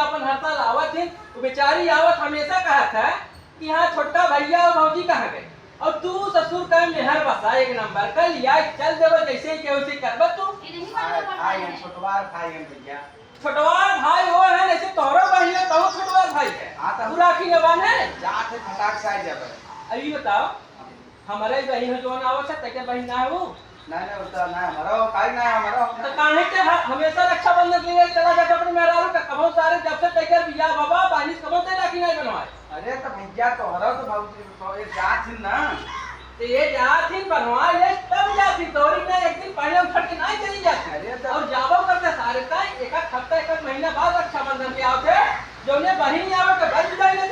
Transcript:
अपन हर साल आवत थी, वो बेचारी आवत हमेशा कहत है कि हाँ छोटका भैया और भौजी कहाँ गए, और तू ससुर का मेहर बसा एक नंबर कल या चल देव जैसे ही केहू से करब तू छोटवार भाई हम भैया। छोटवार भाई वो है जैसे तोहरो बहन है तो छोटवार भाई है। हाँ तो तू राखी नबान है जात है फटाक से आ जाबे। अभी बताओ हमारे बहन है जो आवत है तके बहन ना है वो नहीं उतना ना हमारा काई ना हमारा तो काहे के हमेशा रक्षाबंधन के लिए चला जाता अपने मेहरारू का कबो सारे जब से तैयार बिया बाबा बानी कबो ते राखी नहीं बनवाए। अरे तो भैया तो हरो तो भाऊजी तो ये जात है ना तो ये जाती बनवा ले तब जाती तोरी ने एक दिन पहले उठ के नहीं चली जाती। अरे तो और जाबो करते सारे का एक हफ्ता एक महीना बाद रक्षाबंधन के आवते जो ने बहिनी आवे के बच जाए